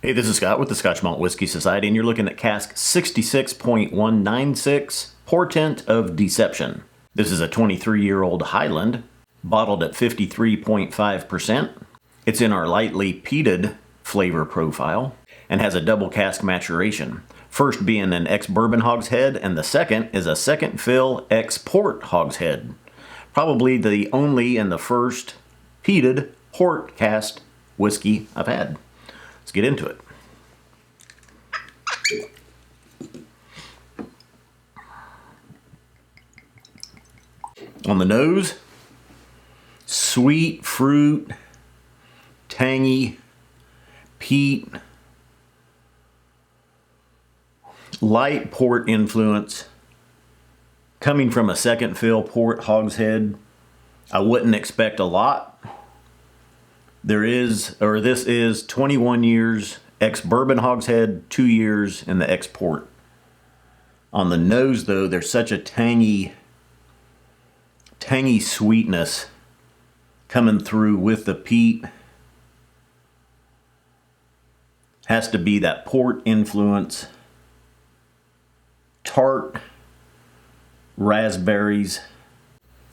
Hey, this is Scott with the Scotch Malt Whiskey Society, and you're looking at Cask 66.196, Portent of Deception. This is a 23-year-old Highland, bottled at 53.5%. It's in our lightly peated flavor profile, and has a double cask maturation. First being an ex-bourbon hogshead, and the second is a second fill ex-port hogshead. Probably the only and the first peated port cask whiskey I've had. Let's get into it. On the nose, sweet fruit, tangy, peat, light port influence. Coming from a second fill port hogshead, I wouldn't expect a lot. This is 21 years ex-bourbon hogshead, 2 years in the ex-port. On the nose though, there's such a tangy sweetness coming through with the peat. Has to be that port influence. Tart raspberries,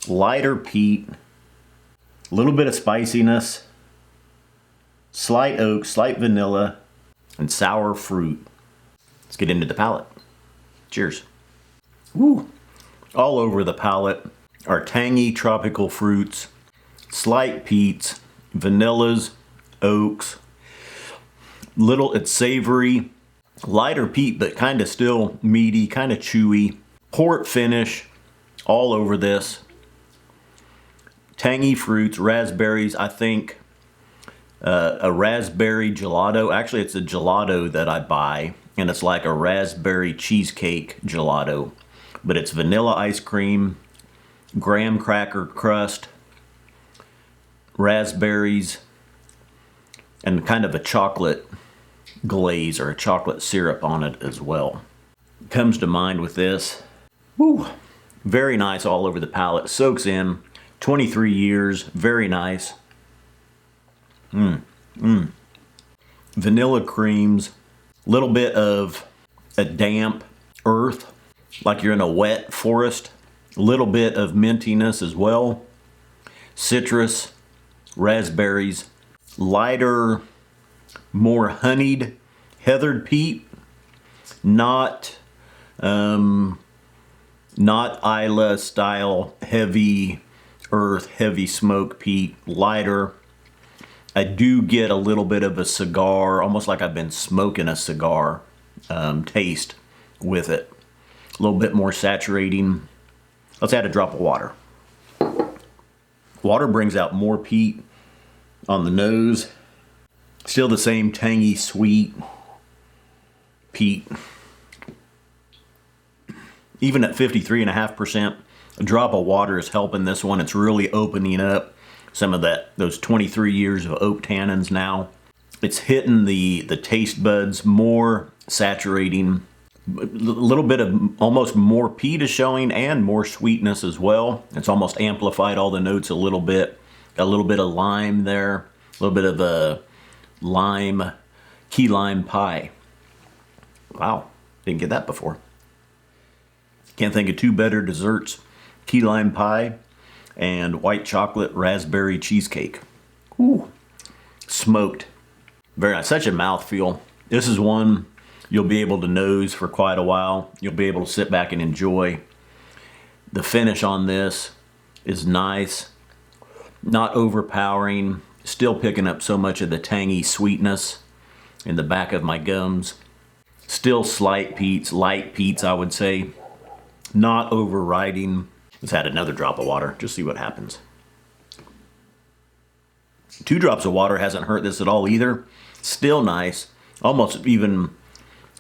lighter peat, a little bit of spiciness, slight oak, slight vanilla, and sour fruit. Let's get into the palate. Cheers. Woo! All over the palate are tangy tropical fruits, slight peats, vanillas, oaks. It's savory, lighter peat, but kind of still meaty, kind of chewy. Port finish all over this. Tangy fruits, raspberries. I think a raspberry gelato. Actually, it's a gelato that I buy, and it's like a raspberry cheesecake gelato, but it's vanilla ice cream, graham cracker crust, raspberries, and kind of a chocolate glaze or a chocolate syrup on it as well. Comes to mind with this. Woo! Very nice all over the palate. Soaks in. 23 years. Very nice. Vanilla creams. Little bit of a damp earth, like you're in a wet forest. Little bit of mintiness as well. Citrus, raspberries. Lighter, more honeyed, heathered peat. Not Isla style heavy earth, heavy smoke peat, lighter. I do get a little bit of a cigar, almost like I've been smoking a cigar taste with it. A little bit more saturating. Let's add a drop of water. Water brings out more peat on the nose. Still the same tangy, sweet peat. Even at 53.5%, a drop of water is helping this one. It's really opening up some of those 23 years of oak tannins now. It's hitting the taste buds more, saturating. A little bit of almost more peat is showing, and more sweetness as well. It's almost amplified all the notes a little bit. Got a little bit of lime there. A little bit of a key lime pie. Wow, didn't get that before. Can't think of two better desserts. Key lime pie and white chocolate raspberry cheesecake. Ooh, smoked. Very nice, such a mouthfeel. This is one you'll be able to nose for quite a while. You'll be able to sit back and enjoy. The finish on this is nice, not overpowering, still picking up so much of the tangy sweetness in the back of my gums. Still slight peats, light peats I would say. Not overriding. Let's add another drop of water, just see what happens. 2 drops of water hasn't hurt this at all either. Still nice, almost even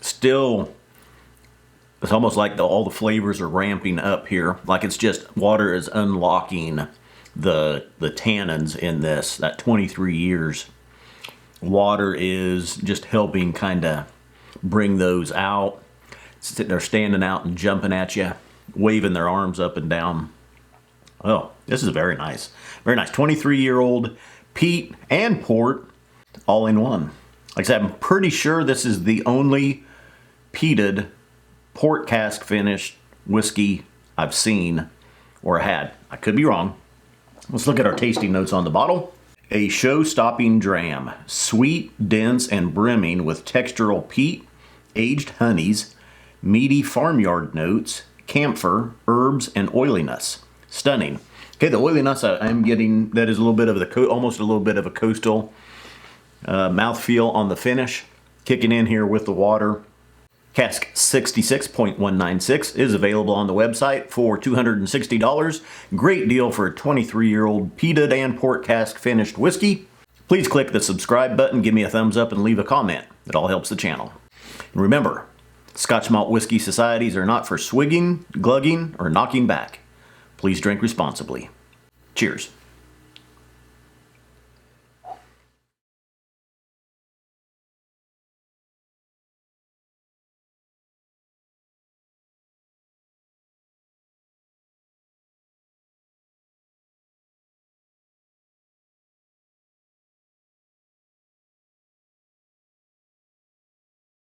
still, it's almost like all the flavors are ramping up here. Like it's just water is unlocking the tannins in this, that 23 years. Water is just helping kind of bring those out. They're standing out and jumping at you, waving their arms up and down. Oh, this is very nice. Very nice. 23-year-old peat and port all in one. Like I said, I'm pretty sure this is the only peated port cask finished whiskey I've seen or had. I could be wrong. Let's look at our tasting notes on the bottle. A show-stopping dram, sweet, dense, and brimming with textural peat, aged honeys, meaty farmyard notes, camphor, herbs, and oiliness. Stunning. Okay, the oiliness I'm getting, that is a little bit of the, almost a little bit of a coastal mouthfeel on the finish, kicking in here with the water. Cask 66.196 is available on the website for $260. Great deal for a 23-year-old peated and port cask finished whiskey. Please click the subscribe button, give me a thumbs up, and leave a comment. It all helps the channel. And remember, Scotch Malt Whiskey Societies are not for swigging, glugging, or knocking back. Please drink responsibly. Cheers.